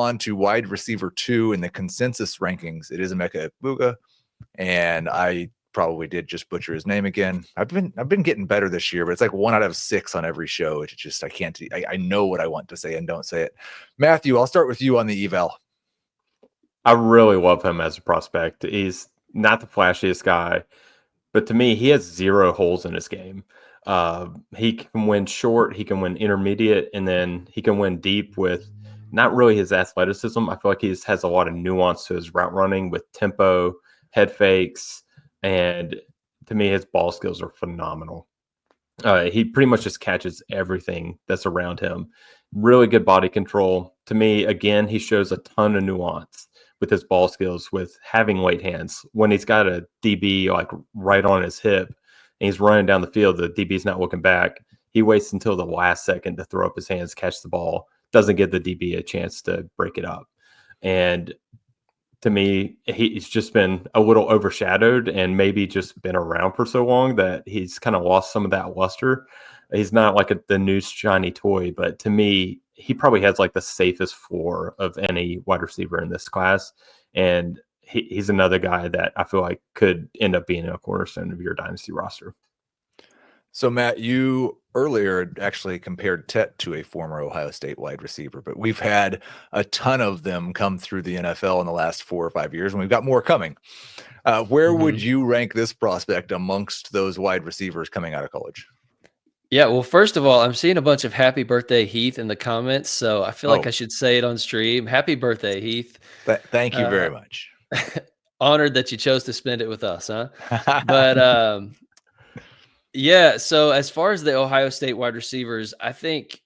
on to wide receiver 2 in the consensus rankings. It is Emeka Egbuka, and I probably did just butcher his name again. I've been getting better this year, but it's like 1 out of 6 on every show. It's just I know what I want to say and don't say it. Matthew, I'll start with you on the eval. I really love him as a prospect. He's not the flashiest guy, but to me, he has 0 holes in his game. He can win short, he can win intermediate, and then he can win deep with not really his athleticism. I feel like he has a lot of nuance to his route running with tempo, head fakes, and to me, his ball skills are phenomenal. He pretty much just catches everything that's around him. Really good body control. To me, again, he shows a ton of nuance with his ball skills, with having late hands. When he's got a DB like right on his hip and he's running down the field, the DB's not looking back. He waits until the last second to throw up his hands, catch the ball, doesn't give the DB a chance to break it up. And to me, he's just been a little overshadowed and maybe just been around for so long that he's kind of lost some of that luster. He's not like the new shiny toy, but to me, he probably has like the safest floor of any wide receiver in this class. And he's another guy that I feel like could end up being a cornerstone of your dynasty roster. So, Matt, you earlier actually compared Tet to a former Ohio State wide receiver, but we've had a ton of them come through the NFL in the last 4 or 5 years, and we've got more coming. Where would you rank this prospect amongst those wide receivers coming out of college? Yeah, well, first of all, I'm seeing a bunch of happy birthday Heath in the comments, so I feel like I should say it on stream. Happy birthday, Heath. Thank you very much. Honored that you chose to spend it with us, huh? But yeah, so as far as the Ohio State wide receivers, I think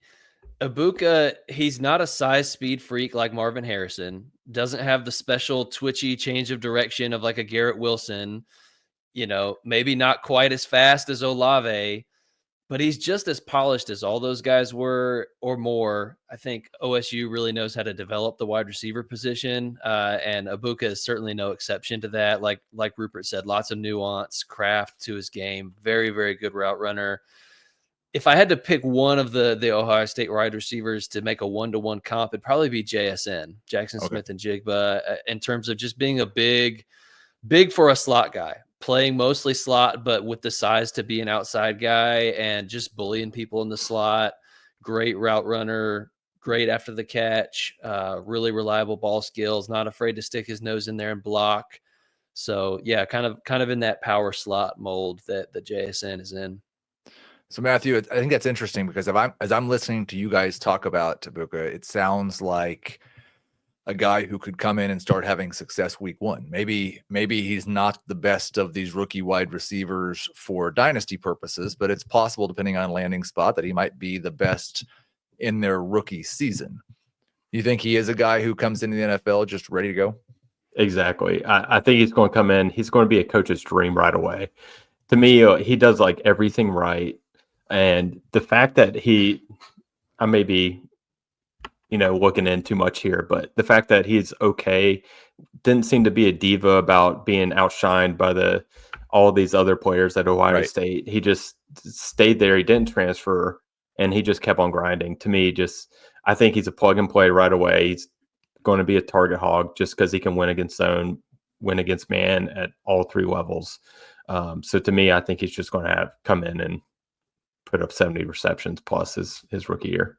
Egbuka, he's not a size speed freak like Marvin Harrison, doesn't have the special twitchy change of direction of like a Garrett Wilson, maybe not quite as fast as Olave, but he's just as polished as all those guys were or more. I think OSU really knows how to develop the wide receiver position, and Egbuka is certainly no exception to that. Like Rupert said, lots of nuance, craft to his game. Very, very good route runner. If I had to pick one of the Ohio State wide receivers to make a 1-to-1 comp, it'd probably be JSN, Jackson Smith and Jigba, in terms of just being a big for a slot guy. Playing mostly slot, but with the size to be an outside guy and just bullying people in the slot. Great route runner, great after the catch, really reliable ball skills, not afraid to stick his nose in there and block. So yeah, kind of in that power slot mold that the JSN is in. So Matthew, I think that's interesting because as I'm listening to you guys talk about Egbuka, it sounds like a guy who could come in and start having success week 1. Maybe he's not the best of these rookie wide receivers for dynasty purposes, but it's possible, depending on landing spot, that he might be the best in their rookie season. You think he is a guy who comes into the NFL just ready to go? Exactly. I think he's going to come in. He's going to be a coach's dream right away. To me, he does like everything right. And the fact that I may be looking in too much here, but the fact that he's okay, didn't seem to be a diva about being outshined by all these other players at Ohio State. He just stayed there. He didn't transfer, and he just kept on grinding. To me, I think he's a plug and play right away. He's going to be a target hog just because he can win against zone, win against man at all 3 levels. So to me, I think he's just going to come in and put up 70 receptions plus his rookie year.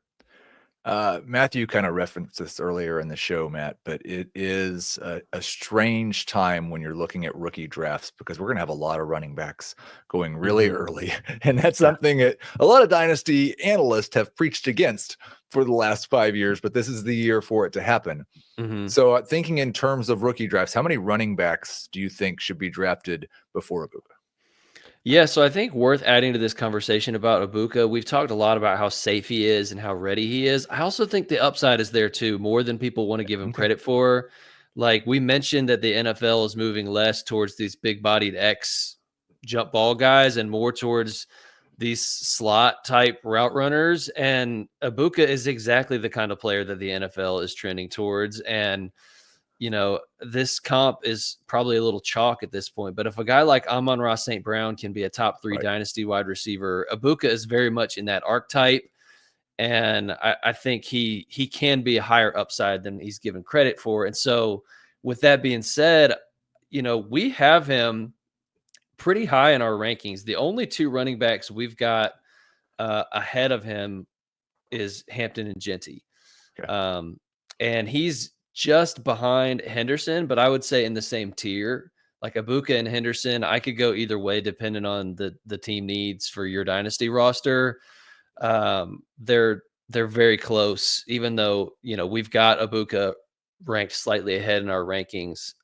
Matthew kind of referenced this earlier in the show, Matt, but it is a strange time when you're looking at rookie drafts because we're going to have a lot of running backs going really early. And that's something that a lot of dynasty analysts have preached against for the last 5 years, but this is the year for it to happen. So thinking in terms of rookie drafts, how many running backs do you think should be drafted before Egbuka? Yeah, so I think worth adding to this conversation about Egbuka, we've talked a lot about how safe he is and how ready he is. I also think the upside is there too, more than people want to give him credit for. Like we mentioned that the NFL is moving less towards these big-bodied X jump ball guys and more towards these slot type route runners. And Egbuka is exactly the kind of player that the NFL is trending towards. And this comp is probably a little chalk at this point, but if a guy like Amon-Ra St. Brown can be a top 3 dynasty wide receiver, Egbuka is very much in that archetype. And I think he can be a higher upside than he's given credit for. And so with that being said, we have him pretty high in our rankings. The only 2 running backs we've got ahead of him is Hampton and Genty. Okay. And he's just behind Henderson, but I would say in the same tier. Like Egbuka and Henderson, I could go either way depending on the team needs for your dynasty roster. They're very close, even though we've got Egbuka ranked slightly ahead in our rankings.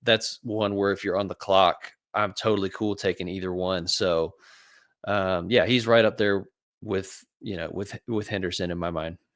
That's one where if you're on the clock, I'm totally cool taking either one. So yeah, he's right up there with Henderson in my mind.